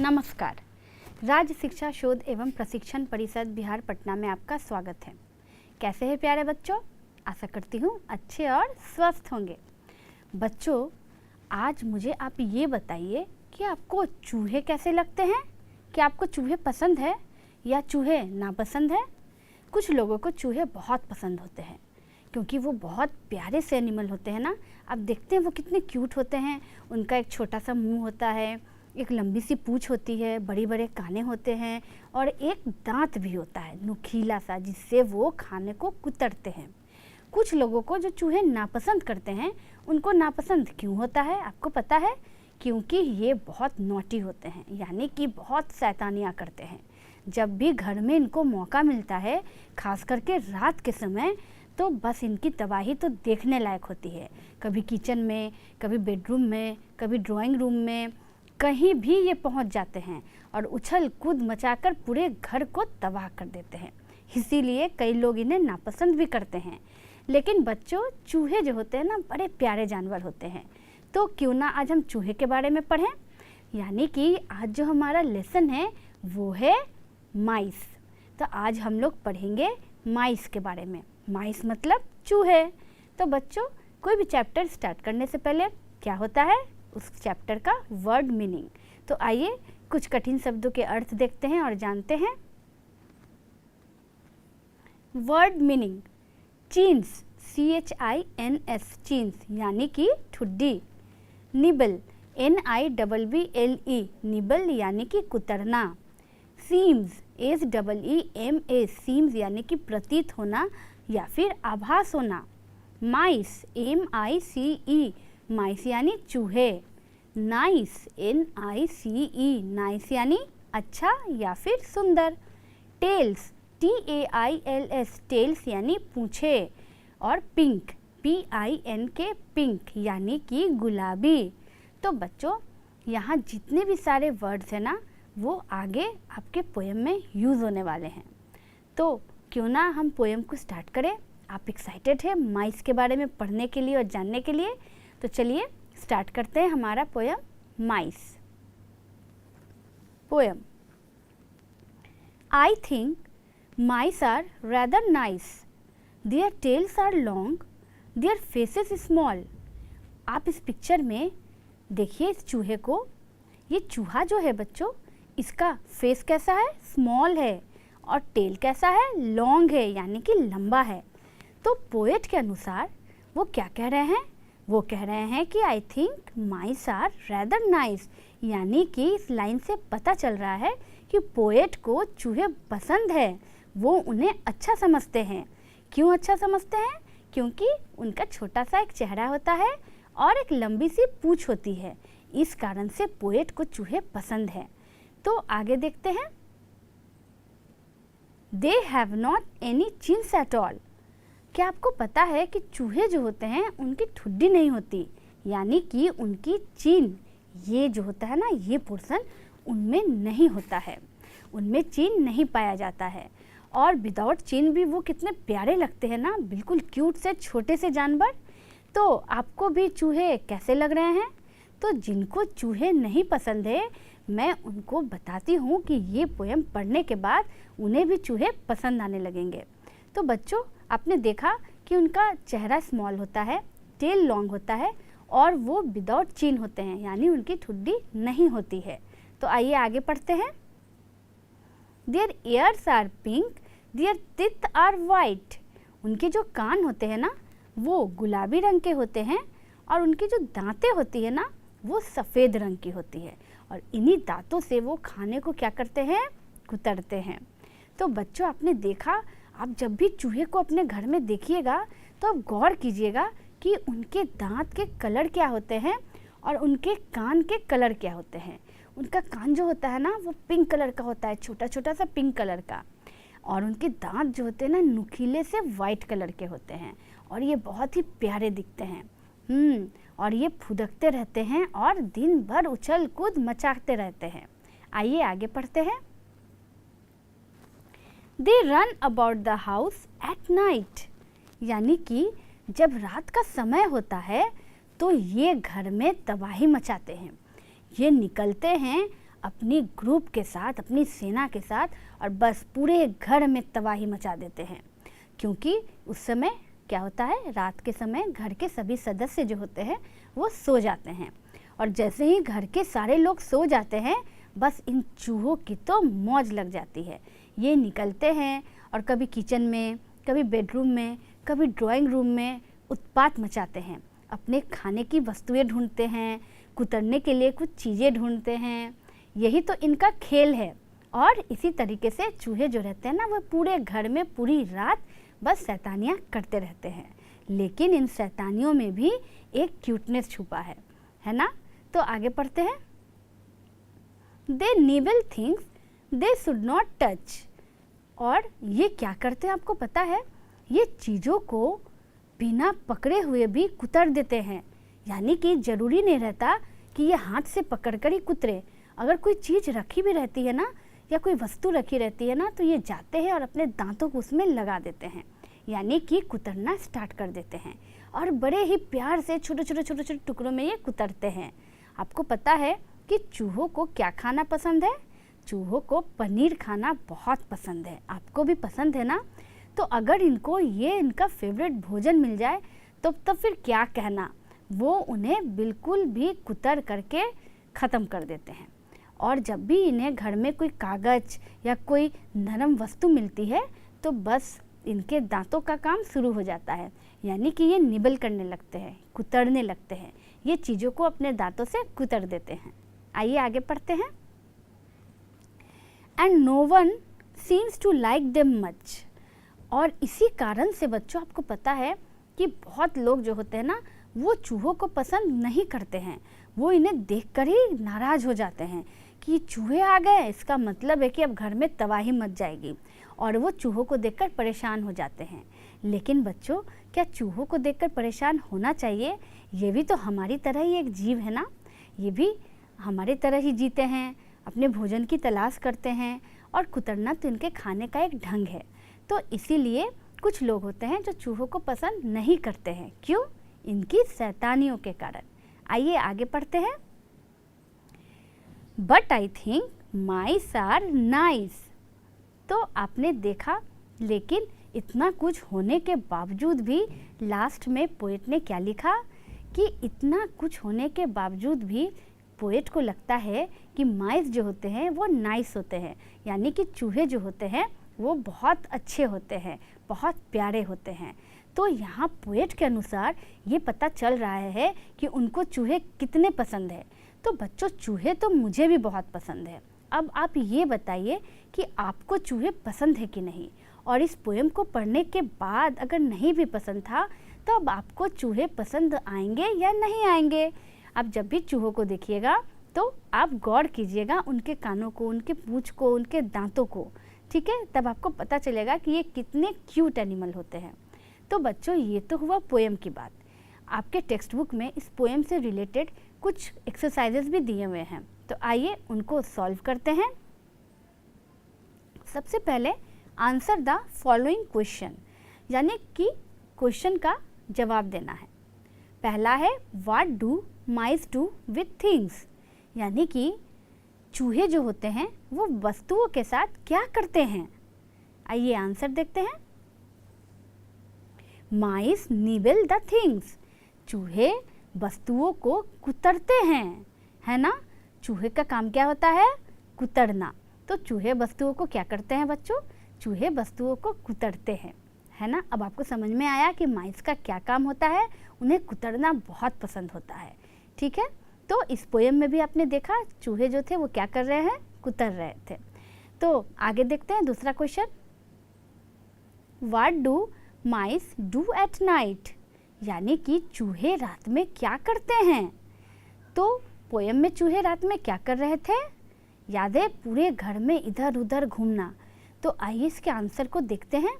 नमस्कार। राज्य शिक्षा शोध एवं प्रशिक्षण परिषद बिहार पटना में आपका स्वागत है। कैसे हैं प्यारे बच्चों? आशा करती हूँ अच्छे और स्वस्थ होंगे। बच्चों, आज मुझे आप ये बताइए कि आपको चूहे कैसे लगते हैं? क्या आपको चूहे पसंद है या चूहे नापसंद है? कुछ लोगों को चूहे बहुत पसंद होते हैं क्योंकि वो बहुत प्यारे से एनिमल होते हैं ना। आप देखते हैं वो कितने क्यूट होते हैं। उनका एक छोटा सा मुंह होता है, एक लंबी सी पूँछ होती है, बड़े बड़े काने होते हैं और एक दांत भी होता है नुकीला सा, जिससे वो खाने को कुतरते हैं। कुछ लोगों को जो चूहे नापसंद करते हैं, उनको नापसंद क्यों होता है आपको पता है? क्योंकि ये बहुत नॉटी होते हैं, यानी कि बहुत शैतानियाँ करते हैं। जब भी घर में इनको मौका मिलता है, खास करके रात के समय, तो बस इनकी तबाही तो देखने लायक होती है। कभी किचन में, कभी बेडरूम में, कभी ड्राइंग रूम में, कहीं भी ये पहुंच जाते हैं और उछल कूद मचाकर पूरे घर को तबाह कर देते हैं। इसीलिए कई लोग इन्हें नापसंद भी करते हैं। लेकिन बच्चों, चूहे जो होते हैं ना, बड़े प्यारे जानवर होते हैं। तो क्यों ना आज हम चूहे के बारे में पढ़ें। यानी कि आज जो हमारा लेसन है वो है माइस। तो आज हम लोग पढ़ेंगे माइस के बारे में। माइस मतलब चूहे। तो बच्चों, कोई भी चैप्टर स्टार्ट करने से पहले क्या होता है, उस चैप्टर का वर्ड मीनिंग। तो आइए कुछ कठिन शब्दों के अर्थ देखते हैं और जानते हैं। Word meaning. Chins, CHINS, chins यानी कि ठुड्डी। निबल, NIBBLE, निबल यानी कि कुतरना। सीम्स, SEEMA, सीम्स यानी कि प्रतीत होना या फिर आभास होना। माइस, MICE, माइस यानी चूहे। नाइस, NICE, नाइस यानी अच्छा या फिर सुंदर। टेल्स, TAILS, टेल्स यानी पूंछे। और पिंक, PINK, पिंक यानी कि गुलाबी। तो बच्चों, यहाँ जितने भी सारे वर्ड्स हैं ना, वो आगे आपके पोएम में यूज़ होने वाले हैं। तो क्यों ना हम पोएम को स्टार्ट करें। आप एक्साइटेड हैं माइस के बारे में पढ़ने के लिए और जानने के लिए? तो चलिए स्टार्ट करते हैं हमारा poem mice. Poem. I think mice are rather nice. Their tails are long, their faces small. आप इस पिक्चर में देखिए इस चूहे को। ये चूहा जो है बच्चों, इसका फेस कैसा है? स्मॉल है। और टेल कैसा है? लॉन्ग है, यानी कि लंबा है। तो पोएट के अनुसार वो क्या कह रहे हैं? वो कह रहे हैं कि I think mice are rather nice, यानी कि इस लाइन से पता चल रहा है कि पोएट को चूहे पसंद है, वो उन्हें अच्छा समझते हैं। क्यों अच्छा समझते हैं? क्योंकि उनका छोटा सा एक चेहरा होता है और एक लंबी सी पूँछ होती है। इस कारण से पोएट को चूहे पसंद है। तो आगे देखते हैं। They have not any chins at all. क्या आपको पता है कि चूहे जो होते हैं उनकी ठुड्डी नहीं होती, यानी कि उनकी चीन, ये जो होता है ना, ये पोर्शन उनमें नहीं होता है, उनमें चीन नहीं पाया जाता है। और विदाउट चीन भी वो कितने प्यारे लगते हैं ना, बिल्कुल क्यूट से छोटे से जानवर। तो आपको भी चूहे कैसे लग रहे हैं? तो जिनको चूहे नहीं पसंद है, मैं उनको बताती हूँ कि ये पोएम पढ़ने के बाद उन्हें भी चूहे पसंद आने लगेंगे। तो बच्चों, आपने देखा कि उनका चेहरा स्मॉल होता है, टेल लॉन्ग होता है और वो विदाउट चीन होते हैं, यानी उनकी ठुड्डी नहीं होती है। तो आइए आगे पढ़ते हैं। Their ears are pink, their teeth are white. उनके जो कान होते हैं ना, वो गुलाबी रंग के होते हैं और उनकी जो दांतें होती है ना, वो सफ़ेद रंग की होती है। और इन्हीं दांतों से वो खाने को क्या करते हैं? कुतरते हैं। तो बच्चों, आपने देखा, आप जब भी चूहे को अपने घर में देखिएगा तो आप गौर कीजिएगा कि उनके दांत के कलर क्या होते हैं और उनके कान के कलर क्या होते हैं। उनका कान जो होता है ना, वो पिंक कलर का होता है, छोटा छोटा सा पिंक कलर का। और उनके दांत जो होते हैं ना, नुकीले से वाइट कलर के होते हैं और ये बहुत ही प्यारे दिखते हैं। और ये फुदकते रहते हैं और दिन भर उछल कूद मचाते रहते हैं। आइए आगे पढ़ते हैं। They run about the house at night, यानी कि जब रात का समय होता है तो ये घर में तबाही मचाते हैं। ये निकलते हैं अपनी ग्रुप के साथ, अपनी सेना के साथ, और बस पूरे घर में तबाही मचा देते हैं। क्योंकि उस समय क्या होता है, रात के समय घर के सभी सदस्य जो होते हैं वो सो जाते हैं, और जैसे ही घर के सारे लोग सो जाते हैं बस इन चूहों की तो मौज लग जाती है। ये निकलते हैं और कभी किचन में, कभी बेडरूम में, कभी ड्राइंग रूम में उत्पात मचाते हैं। अपने खाने की वस्तुएं ढूंढते हैं, कुतरने के लिए कुछ चीज़ें ढूंढते हैं। यही तो इनका खेल है। और इसी तरीके से चूहे जो रहते हैं ना, वो पूरे घर में पूरी रात बस शैतानियाँ करते रहते हैं। लेकिन इन शैतानियों में भी एक क्यूटनेस छुपा है ना। तो आगे पढ़ते हैं। They nibble things they should not touch. और ये क्या करते हैं आपको पता है, ये चीज़ों को बिना पकड़े हुए भी कुतर देते हैं। यानी कि ज़रूरी नहीं रहता कि ये हाथ से पकड़कर ही कुतरे। अगर कोई चीज़ रखी भी रहती है ना, या कोई वस्तु रखी रहती है ना, तो ये जाते हैं और अपने दांतों को उसमें लगा देते हैं, यानी कि कुतरना स्टार्ट कर देते हैं। और बड़े ही प्यार से छोटे छोटे टुकड़ों में ये कुतरते हैं। आपको पता है कि चूहों को क्या खाना पसंद है? चूहों को पनीर खाना बहुत पसंद है। आपको भी पसंद है ना? तो अगर इनको ये इनका फेवरेट भोजन मिल जाए तो फिर क्या कहना, वो उन्हें बिल्कुल भी कुतर करके ख़त्म कर देते हैं। और जब भी इन्हें घर में कोई कागज़ या कोई नरम वस्तु मिलती है तो बस इनके दांतों का काम शुरू हो जाता है, यानी कि ये निबल करने लगते हैं, कुतरने लगते हैं। ये चीज़ों को अपने दांतों से कुतर देते हैं। आइए आगे पढ़ते हैं। And no one seems to like them much. और इसी कारण से बच्चों आपको पता है कि बहुत लोग जो होते हैं ना, वो चूहों को पसंद नहीं करते हैं। वो इन्हें देखकर ही नाराज़ हो जाते हैं कि चूहे आ गए, इसका मतलब है कि अब घर में तबाही मच जाएगी, और वो चूहों को देखकर परेशान हो जाते हैं। लेकिन बच्चों, क्या चूहों को देखकर परेशान होना चाहिए? ये भी तो हमारी तरह ही एक जीव है ना। ये भी हमारी तरह ही जीते हैं, अपने भोजन की तलाश करते हैं, और कुतरना तो इनके खाने का एक ढंग है। तो इसीलिए कुछ लोग होते हैं जो चूहों को पसंद नहीं करते हैं। क्यों? इनकी शैतानियों के कारण। आइए आगे पढ़ते हैं। But I think mice are nice. तो आपने देखा, लेकिन इतना कुछ होने के बावजूद भी लास्ट में पोएट ने क्या लिखा कि इतना कुछ होने के बावजूद भी पोएट को लगता है कि माइस जो होते हैं वो नाइस होते हैं, यानी कि चूहे जो होते हैं वो बहुत अच्छे होते हैं, बहुत प्यारे होते हैं। तो यहाँ पोएट के अनुसार ये पता चल रहा है कि उनको चूहे कितने पसंद है। तो बच्चों, चूहे तो मुझे भी बहुत पसंद है। अब आप ये बताइए कि आपको चूहे पसंद है कि नहीं। और इस पोएम को पढ़ने के बाद अगर नहीं भी पसंद था तो अब आपको चूहे पसंद आएंगे या नहीं आएंगे? आप जब भी चूहों को देखिएगा तो आप गौर कीजिएगा उनके कानों को, उनके पूंछ को, उनके दांतों को, ठीक है? तब आपको पता चलेगा कि ये कितने क्यूट एनिमल होते हैं। तो बच्चों, ये तो हुआ पोएम की बात। आपके टेक्स्ट बुक में इस पोएम से रिलेटेड कुछ एक्सरसाइजेस भी दिए हुए हैं, तो आइए उनको सॉल्व करते हैं। सबसे पहले आंसर द फॉलोइंग क्वेश्चन, यानी कि क्वेश्चन का जवाब देना है। पहला है what do mice do with things, यानी कि चूहे जो होते हैं वो वस्तुओं के साथ क्या करते हैं। आइए आंसर देखते हैं। माइस निबल द थिंग्स, चूहे वस्तुओं को कुतरते हैं, है ना। चूहे का काम क्या होता है? कुतरना। तो चूहे वस्तुओं को क्या करते हैं बच्चों? चूहे वस्तुओं को कुतरते हैं, है ना। अब आपको समझ में आया कि माइस का क्या काम होता है? उन्हें कुतरना बहुत पसंद होता है, ठीक है। तो इस पोएम में भी आपने देखा चूहे जो थे वो क्या कर रहे हैं? कुतर रहे थे। तो आगे देखते हैं दूसरा question. What do mice do at night, यानी कि चूहे रात में क्या करते हैं। तो पोएम में चूहे रात में क्या कर रहे थे? याद है, पूरे घर में इधर उधर घूमना। तो आइए इसके आंसर को देखते हैं।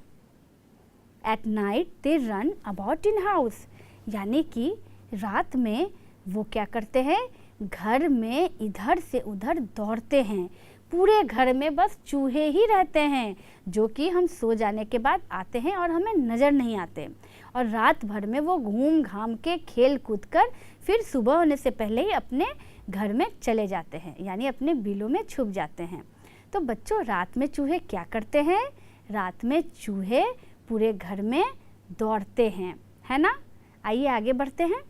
At night they run about in house, यानी कि रात में वो क्या करते हैं? घर में इधर से उधर दौड़ते हैं। पूरे घर में बस चूहे ही रहते हैं, जो कि हम सो जाने के बाद आते हैं और हमें नज़र नहीं आते। और रात भर में वो घूम घाम के खेल कूद कर फिर सुबह होने से पहले ही अपने घर में चले जाते हैं, यानी अपने बिलों में छुप जाते हैं। तो बच्चों, रात में चूहे क्या करते हैं? रात में चूहे पूरे घर में दौड़ते हैं, है ना। आइए आगे बढ़ते हैं।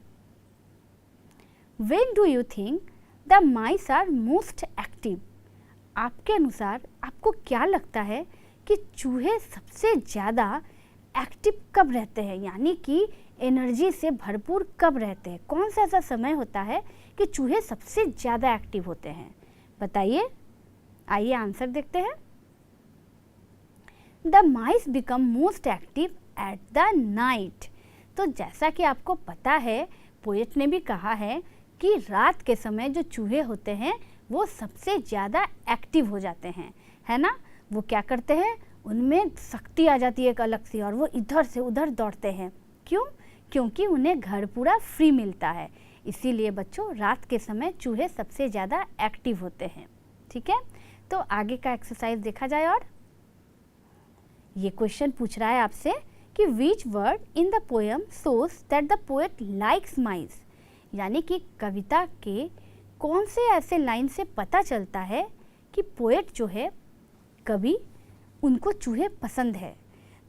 When do you think the mice are most active? आपके अनुसार आपको क्या लगता है कि चूहे सबसे ज़्यादा एक्टिव कब रहते हैं, यानी कि एनर्जी से भरपूर कब रहते हैं? कौन सा ऐसा समय होता है कि चूहे सबसे ज़्यादा एक्टिव होते हैं? बताइए। आइए आंसर देखते हैं। The mice become most active at the night. तो जैसा कि आपको पता है, पोएट ने भी कहा है कि रात के समय जो चूहे होते हैं वो सबसे ज़्यादा एक्टिव हो जाते हैं, है ना। वो क्या करते हैं, उनमें शक्ति आ जाती है एक अलग सी, और वो इधर से उधर दौड़ते हैं। क्यों? क्योंकि उन्हें घर पूरा फ्री मिलता है। इसीलिए बच्चों, रात के समय चूहे सबसे ज़्यादा एक्टिव होते हैं। ठीक है, तो आगे का एक्सरसाइज देखा जाए। और ये क्वेश्चन पूछ रहा है आपसे कि which word in the poem shows that the poet likes mice, यानी कि कविता के कौन से ऐसे लाइन से पता चलता है कि पोएट जो है, कवि, उनको चूहे पसंद है।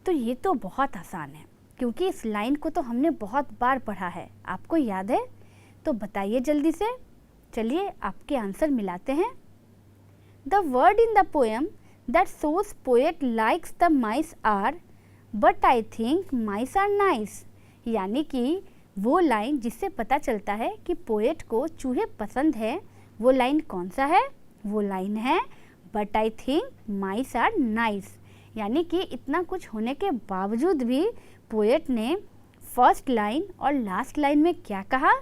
तो ये तो बहुत आसान है, क्योंकि इस लाइन को तो हमने बहुत बार पढ़ा है, आपको याद है। तो बताइए जल्दी से। चलिए आपके आंसर मिलाते हैं। The word in the poem that shows poet likes the mice are but I think mice are nice, यानी कि वो लाइन जिससे पता चलता है कि पोएट को चूहे पसंद है, वो लाइन कौन सा है? वो लाइन है but I think mice are nice, यानी कि इतना कुछ होने के बावजूद भी पोएट ने फर्स्ट लाइन और लास्ट लाइन में क्या कहा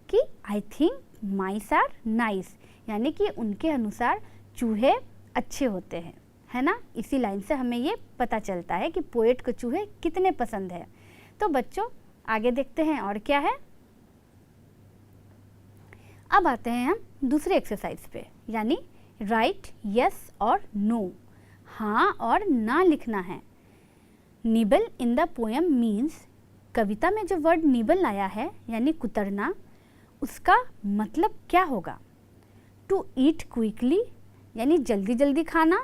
कि I think mice are nice, यानी कि उनके अनुसार चूहे अच्छे होते हैं, है ना। इसी लाइन से हमें ये पता चलता है कि पोएट को चूहे कितने पसंद है। तो बच्चों, आगे देखते हैं और क्या है। अब आते हैं हम दूसरे एक्सरसाइज पे, यानी राइट यस और नो, हाँ और ना लिखना है। Nibble in the poem means, कविता में जो वर्ड निबल आया है यानी कुतरना, उसका मतलब क्या होगा? टू ईट क्विकली यानी जल्दी जल्दी खाना,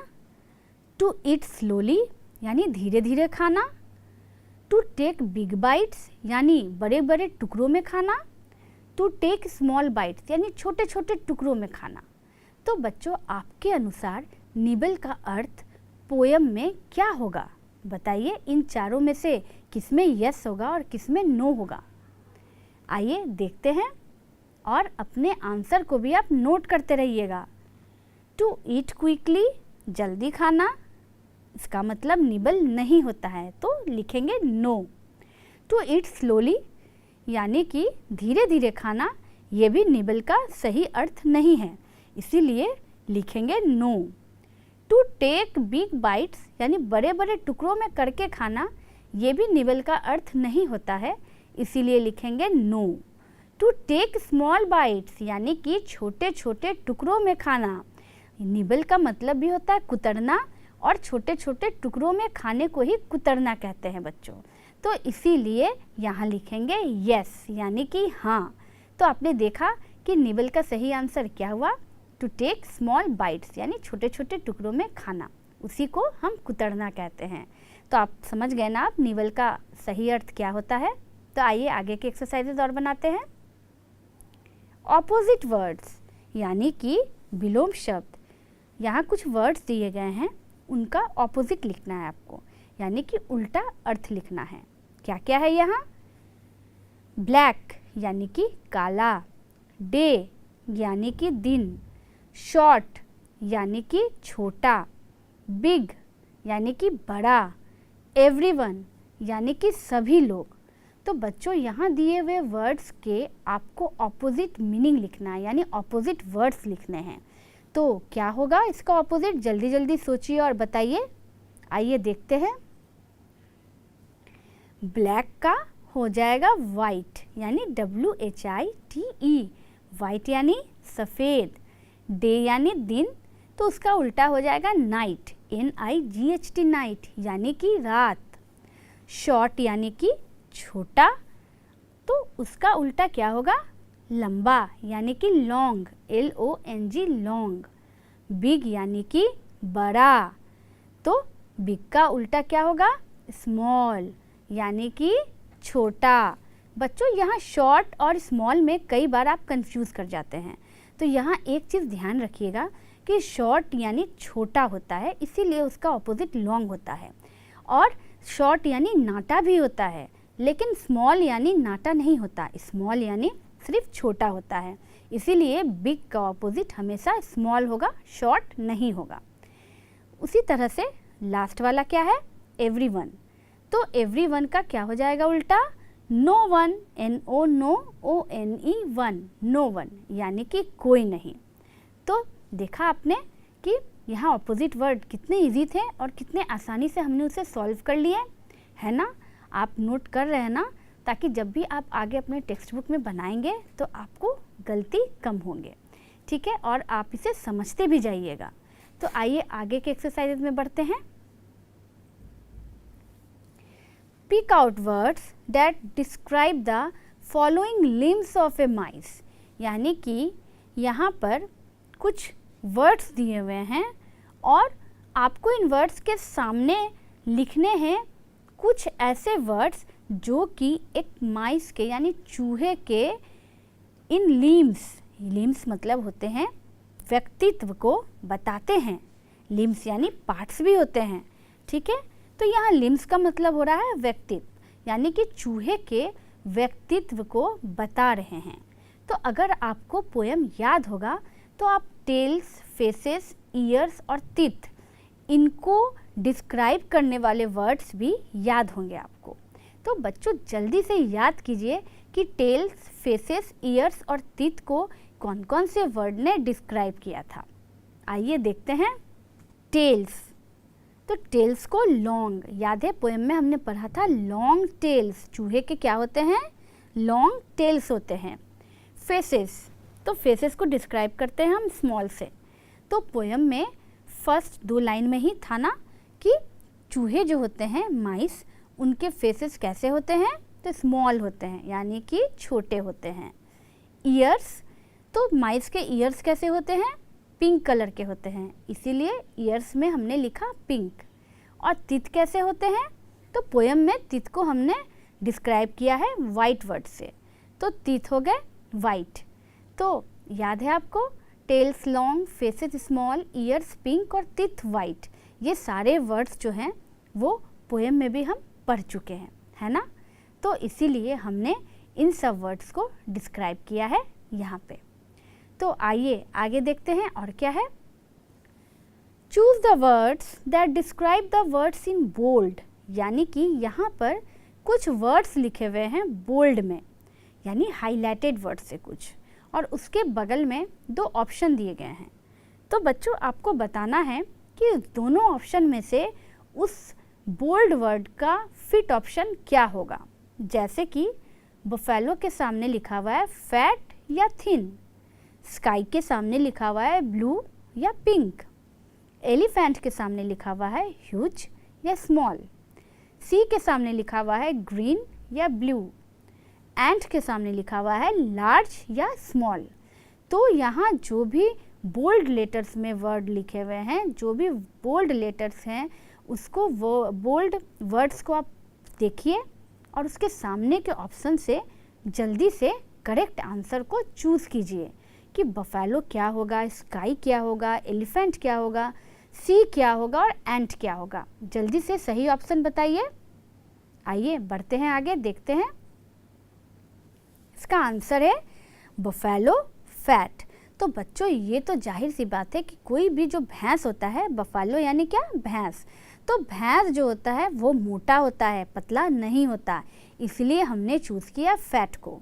टू ईट स्लोली यानी धीरे धीरे खाना, टू टेक बिग बाइट्स यानी बड़े बड़े टुकड़ों में खाना, टू टेक स्मॉल बाइट्स यानी छोटे छोटे टुकड़ों में खाना। तो बच्चों, आपके अनुसार निबल का अर्थ पोयम में क्या होगा? बताइए, इन चारों में से किसमें यस होगा और किसमें नो होगा? आइए देखते हैं, और अपने आंसर को भी आप नोट करते रहिएगा। टू ईट क्विकली, जल्दी खाना, इसका मतलब निबल नहीं होता है, तो लिखेंगे नो। टू ईट स्लोली यानी कि धीरे धीरे खाना, ये भी निबल का सही अर्थ नहीं है, इसीलिए लिखेंगे no. To take big bites यानी बड़े बड़े टुकड़ों में करके खाना, ये भी निबल का अर्थ नहीं होता है, इसीलिए लिखेंगे no. To take small bites यानी कि छोटे छोटे टुकड़ों में खाना, निबल का मतलब भी होता है कुतरना, और छोटे छोटे टुकड़ों में खाने को ही कुतरना कहते हैं बच्चों, तो इसीलिए यहाँ लिखेंगे यस यानी कि हाँ। तो आपने देखा कि निबल का सही आंसर क्या हुआ? टू टेक स्मॉल बाइट्स यानी छोटे छोटे टुकड़ों में खाना, उसी को हम कुतरना कहते हैं। तो आप समझ गए ना आप निबल का सही अर्थ क्या होता है। तो आइए आगे के एक्सरसाइजेज और बनाते हैं। ऑपोजिट वर्ड्स यानी कि विलोम शब्द, यहाँ कुछ वर्ड्स दिए गए हैं, उनका ऑपोजिट लिखना है आपको, यानी कि उल्टा अर्थ लिखना है। क्या क्या है यहाँ? ब्लैक यानी कि काला, डे यानी कि दिन, शॉर्ट यानी कि छोटा, बिग यानी कि बड़ा, एवरीवन यानी कि सभी लोग। तो बच्चों, यहाँ दिए हुए वर्ड्स के आपको ऑपोजिट मीनिंग लिखना है, यानी ऑपोजिट वर्ड्स लिखने हैं। तो क्या होगा इसका ऑपोजिट? जल्दी जल्दी सोचिए और बताइए। आइए देखते हैं। ब्लैक का हो जाएगा वाइट यानी WHITE, वाइट यानी सफ़ेद, डे यानी दिन, तो उसका उल्टा हो जाएगा नाइट, NIGHT नाइट यानी कि रात, शॉर्ट यानी कि छोटा, तो उसका उल्टा क्या होगा? लंबा यानी कि लॉन्ग, LONG लॉन्ग। बिग यानी कि बड़ा, तो बिग का उल्टा क्या होगा? स्मॉल यानी कि छोटा। बच्चों यहाँ शॉर्ट और स्मॉल में कई बार आप कंफ्यूज कर जाते हैं, तो यहाँ एक चीज़ ध्यान रखिएगा कि शॉर्ट यानी छोटा होता है, इसीलिए उसका ऑपोजिट लॉन्ग होता है। और शॉर्ट यानी नाटा भी होता है, लेकिन स्मॉल यानी नाटा नहीं होता, स्मॉल यानी सिर्फ छोटा होता है, इसीलिए बिग का ऑपोजिट हमेशा स्मॉल होगा, शॉर्ट नहीं होगा। उसी तरह से लास्ट वाला क्या है? एवरीवन। तो एवरीवन का क्या हो जाएगा उल्टा? No one, NO no, ONE one, no one यानी कि कोई नहीं। तो देखा आपने कि यहाँ ऑपोजिट वर्ड कितने इजी थे और कितने आसानी से हमने उसे सॉल्व कर लिए, है ना? आप नोट कर रहे हैं ना, ताकि जब भी आप आगे अपने टेक्स्ट बुक में बनाएंगे तो आपको गलती कम होंगे, ठीक है? और आप इसे समझते भी जाइएगा। तो आइए आगे के एक्सरसाइजेज में बढ़ते हैं। Pick out words that describe the following limbs of a mice, यानी कि यहाँ पर कुछ वर्ड्स दिए हुए हैं और आपको इन वर्ड्स के सामने लिखने हैं कुछ ऐसे वर्ड्स जो कि एक माइस के यानी चूहे के इन लिम्स मतलब होते हैं व्यक्तित्व को बताते हैं। लिम्स यानी पार्ट्स भी होते हैं, ठीक है? तो यहाँ लिम्स का मतलब हो रहा है व्यक्तित्व, यानी कि चूहे के व्यक्तित्व को बता रहे हैं। तो अगर आपको पोयम याद होगा तो आप टेल्स, फेसेस, ईयर्स और टीथ, इनको डिस्क्राइब करने वाले वर्ड्स भी याद होंगे आपको। तो बच्चों जल्दी से याद कीजिए कि टेल्स, फेसेस, ईयर्स और टीथ को कौन कौन से वर्ड ने डिस्क्राइब किया था। आइए देखते हैं। टेल्स, तो टेल्स को लॉन्ग, याद है पोएम में हमने पढ़ा था लॉन्ग टेल्स, चूहे के क्या होते हैं? लॉन्ग टेल्स होते हैं। फेसेस, तो फेसेस को डिस्क्राइब करते हैं हम स्मॉल से। तो पोएम में फर्स्ट 2 लाइन में ही था ना कि चूहे जो होते हैं माइस, उनके फेसेस कैसे होते हैं? तो स्मॉल होते हैं, यानी कि छोटे होते हैं। ईयर्स, तो माइस के ईयर्स कैसे होते हैं? पिंक कलर के होते हैं, इसीलिए ईयर्स में हमने लिखा पिंक। और टीथ कैसे होते हैं? तो पोएम में टीथ को हमने डिस्क्राइब किया है वाइट वर्ड से, तो टीथ हो गए वाइट। तो याद है आपको, tails long, faces small, ears pink और टीथ वाइट, ये सारे वर्ड्स जो हैं वो पोएम में भी हम पढ़ चुके हैं, है ना? तो इसीलिए हमने इन सब वर्ड्स को डिस्क्राइब किया है यहाँ पे। तो आइए आगे देखते हैं और क्या है। Choose the words that describe the words in bold, यानी कि यहाँ पर कुछ वर्ड्स लिखे हुए हैं बोल्ड में, यानी हाईलाइटेड वर्ड से कुछ, और उसके बगल में 2 ऑप्शन दिए गए हैं। तो बच्चों आपको बताना है कि दोनों ऑप्शन में से उस बोल्ड वर्ड का फिट ऑप्शन क्या होगा। जैसे कि बफेलो के सामने लिखा हुआ है फैट या थिन, स्काई के सामने लिखा हुआ है ब्लू या पिंक, एलिफेंट के सामने लिखा हुआ है ह्यूज या स्मॉल, सी के सामने लिखा हुआ है ग्रीन या ब्लू, एंट के सामने लिखा हुआ है लार्ज या स्मॉल। तो यहाँ जो भी बोल्ड लेटर्स में वर्ड लिखे हुए हैं, जो भी बोल्ड लेटर्स हैं, उसको वो बोल्ड वर्ड्स को आप देखिए और उसके सामने के ऑप्शन से जल्दी से करेक्ट आंसर को चूज़ कीजिए कि बफेलो क्या होगा, स्काई क्या होगा, एलिफेंट क्या होगा, सी क्या होगा और एंट क्या होगा। जल्दी से सही ऑप्शन बताइए। आइए बढ़ते हैं आगे, देखते हैं। इसका आंसर है बफेलो फैट। तो बच्चों ये तो जाहिर सी बात है कि कोई भी जो भैंस होता है, बफेलो यानी क्या? भैंस। तो भैंस जो होता है वो मोटा होता है, पतला नहीं होता, इसलिए हमने चूज़ किया फैट को।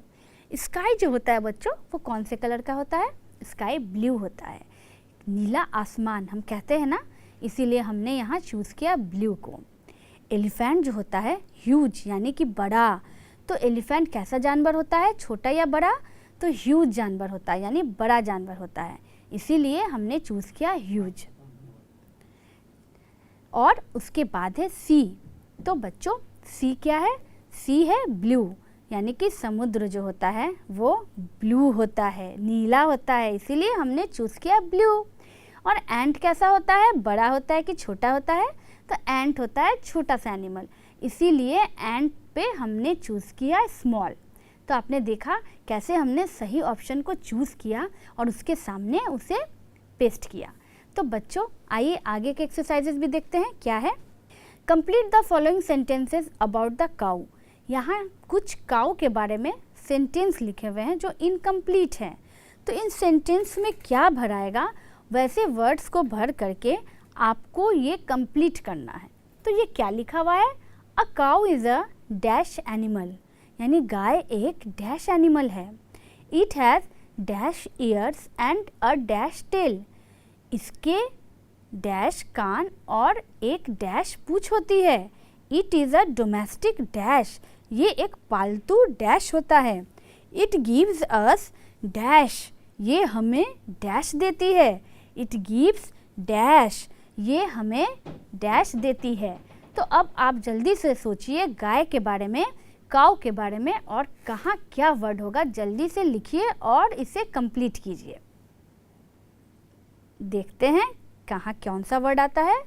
स्काई जो होता है बच्चों वो कौन से कलर का होता है? स्काई ब्लू होता है, नीला आसमान हम कहते हैं ना, इसीलिए हमने यहाँ चूज़ किया ब्लू को। एलिफेंट जो होता है ह्यूज यानी कि बड़ा, तो एलिफेंट कैसा जानवर होता है? छोटा या बड़ा? तो ह्यूज जानवर होता है, यानी बड़ा जानवर होता है, इसीलिए हमने चूज़ किया ह्यूज। और उसके बाद है सी। तो बच्चों सी क्या है? सी है ब्लू, यानी कि समुद्र जो होता है वो ब्लू होता है, नीला होता है, इसीलिए हमने चूज़ किया ब्लू। और एंट कैसा होता है, बड़ा होता है कि छोटा होता है? तो एंट होता है छोटा सा एनिमल, इसीलिए एंट पे हमने चूज़ किया स्मॉल। तो आपने देखा कैसे हमने सही ऑप्शन को चूज़ किया और उसके सामने उसे पेस्ट किया। तो बच्चों आइए आगे के एक्सरसाइजेस भी देखते हैं क्या है। Complete the following sentences about the cow. यहाँ कुछ काऊ के बारे में सेंटेंस लिखे हुए हैं जो इनकम्प्लीट हैं। तो इन सेंटेंस में क्या भराएगा, वैसे वर्ड्स को भर करके आपको ये कंप्लीट करना है। तो ये क्या लिखा हुआ है, a cow is a dash animal, यानी गाय एक डैश एनिमल है। It has dash ears and a dash tail, इसके डैश कान और एक डैश पूंछ होती है। It is a domestic dash, ये एक पालतू डैश होता है। इट गिव्स अस डैश, ये हमें डैश देती है। इट गिव्स डैश, ये हमें डैश देती है। तो अब आप जल्दी से सोचिए गाय के बारे में, काऊ के बारे में और कहाँ क्या वर्ड होगा, जल्दी से लिखिए और इसे कंप्लीट कीजिए। देखते हैं कहाँ कौन सा वर्ड आता है।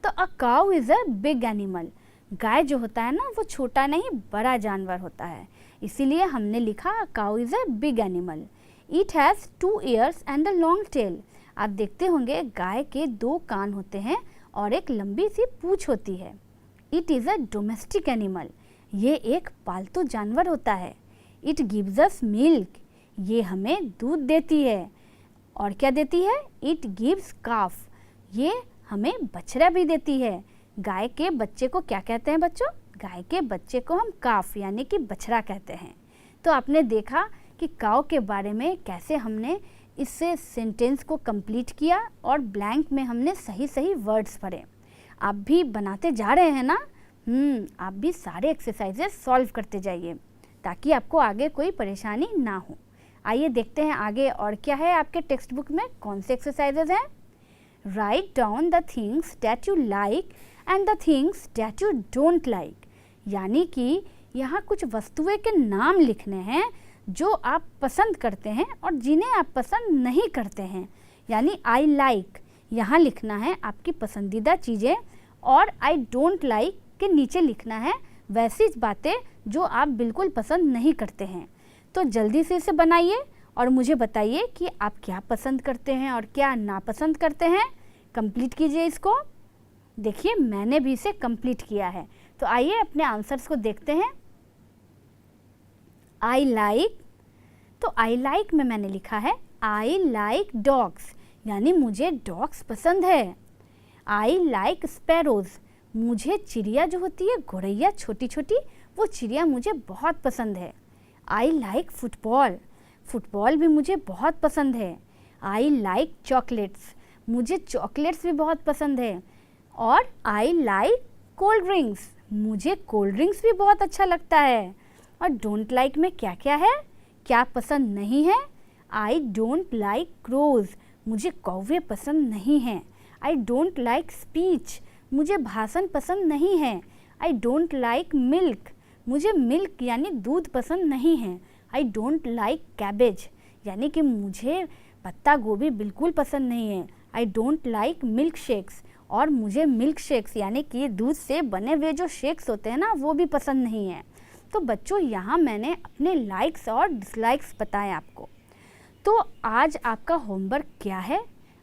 तो अ cow is a big animal, गाय जो होता है ना वो छोटा नहीं बड़ा जानवर होता है, इसीलिए हमने लिखा a cow is a big animal. It has 2 ears and a long tail, आप देखते होंगे गाय के 2 कान होते हैं और एक लंबी सी पूंछ होती है। It is a domestic animal, ये एक पालतू जानवर होता है। इट गिव्स अस मिल्क, ये हमें दूध देती है। और क्या देती है, इट गिव्स काफ, ये हमें बछड़ा भी देती है। गाय के बच्चे को क्या कहते हैं बच्चों, गाय के बच्चे को हम काफ यानी कि बछड़ा कहते हैं। तो आपने देखा कि काऊ के बारे में कैसे हमने इससे सेंटेंस को कंप्लीट किया और ब्लैंक में हमने सही सही वर्ड्स भरे। आप भी बनाते जा रहे हैं ना, आप भी सारे एक्सरसाइजेस सॉल्व करते जाइए ताकि आपको आगे कोई परेशानी ना हो। आइए देखते हैं आगे और क्या है आपके टेक्स्ट बुक में, कौन से एक्सरसाइजेज हैं। Write down the things that you like and the things that you don't like, यानी कि यहाँ कुछ वस्तुएं के नाम लिखने हैं जो आप पसंद करते हैं और जिन्हें आप पसंद नहीं करते हैं। यानी आई लाइक यहाँ लिखना है आपकी पसंदीदा चीज़ें और आई डोंट लाइक के नीचे लिखना है वैसी बातें जो आप बिल्कुल पसंद नहीं करते हैं। तो जल्दी से इसे बनाइए और मुझे बताइए कि आप क्या पसंद करते हैं और क्या नापसंद करते हैं। कंप्लीट कीजिए इसको। देखिए मैंने भी इसे कंप्लीट किया है। तो आइए अपने आंसर्स को देखते हैं। आई लाइक, तो आई लाइक में मैंने लिखा है आई लाइक डॉग्स, यानी मुझे डॉग्स पसंद है। आई लाइक स्पैरोज, मुझे चिड़िया जो होती है गौरैया छोटी छोटी, वो चिड़िया मुझे बहुत पसंद है। आई लाइक फुटबॉल, फुटबॉल भी मुझे बहुत पसंद है। आई लाइक चॉकलेट्स, मुझे चॉकलेट्स भी बहुत पसंद है। और आई लाइक कोल्ड ड्रिंक्स, मुझे कोल्ड ड्रिंक्स भी बहुत अच्छा लगता है। और डोंट लाइक में क्या क्या है, क्या पसंद नहीं है। आई डोंट लाइक क्रोज, मुझे कौवे पसंद नहीं हैं। आई डोंट लाइक स्पीच, मुझे भाषण पसंद नहीं है। आई डोंट लाइक मिल्क, मुझे मिल्क यानी दूध पसंद नहीं है। आई डोंट लाइक कैबेज, यानी कि मुझे पत्ता गोभी बिल्कुल पसंद नहीं है। I don't like milk shakes, और मुझे मिल्क शेक्स यानी कि दूध से बने हुए जो शेक्स होते हैं ना वो भी पसंद नहीं है। तो बच्चों यहाँ मैंने अपने लाइक्स और डिसलाइक्स बताए आपको। तो आज आपका होमवर्क क्या है,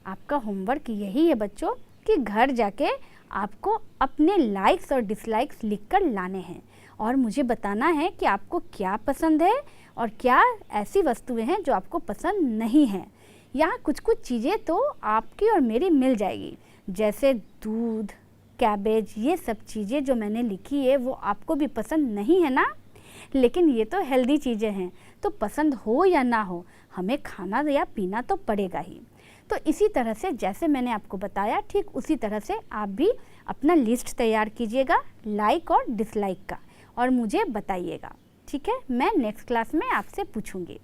आपका होमवर्क यही है बच्चों कि घर जाके आपको अपने लाइक्स और डिसलाइक्स लिखकर लाने हैं और मुझे बताना है कि आपको क्या पसंद है और क्या ऐसी वस्तुएं हैं जो आपको पसंद नहीं हैं। यहाँ कुछ कुछ चीज़ें तो आपकी और मेरी मिल जाएगी, जैसे दूध, कैबेज, ये सब चीज़ें जो मैंने लिखी है वो आपको भी पसंद नहीं है ना, लेकिन ये तो हेल्दी चीज़ें हैं, तो पसंद हो या ना हो हमें खाना या पीना तो पड़ेगा ही। तो इसी तरह से जैसे मैंने आपको बताया ठीक उसी तरह से आप भी अपना लिस्ट तैयार कीजिएगा लाइक और डिसलाइक का और मुझे बताइएगा, ठीक है। मैं नेक्स्ट क्लास में आपसे पूछूंगी।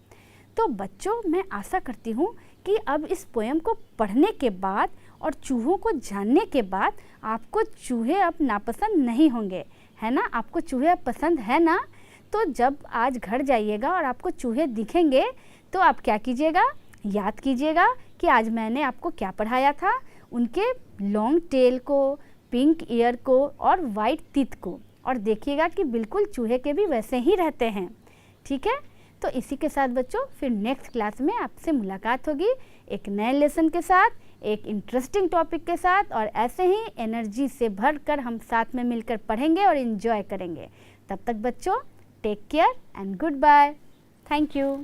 तो बच्चों मैं आशा करती हूँ कि अब इस पोएम को पढ़ने के बाद और चूहों को जानने के बाद आपको चूहे अब नापसंद नहीं होंगे, है ना। आपको चूहे अब पसंद है ना। तो जब आज घर जाइएगा और आपको चूहे दिखेंगे तो आप क्या कीजिएगा, याद कीजिएगा कि आज मैंने आपको क्या पढ़ाया था, उनके लॉन्ग टेल को, पिंक ईयर को और वाइट टीथ को, और देखिएगा कि बिल्कुल चूहे के भी वैसे ही रहते हैं। ठीक है, तो इसी के साथ बच्चों फिर नेक्स्ट क्लास में आपसे मुलाकात होगी एक नए लेसन के साथ, एक इंटरेस्टिंग टॉपिक के साथ, और ऐसे ही एनर्जी से भरकर हम साथ में मिलकर पढ़ेंगे और एंजॉय करेंगे। तब तक बच्चों take care and good bye. Thank you.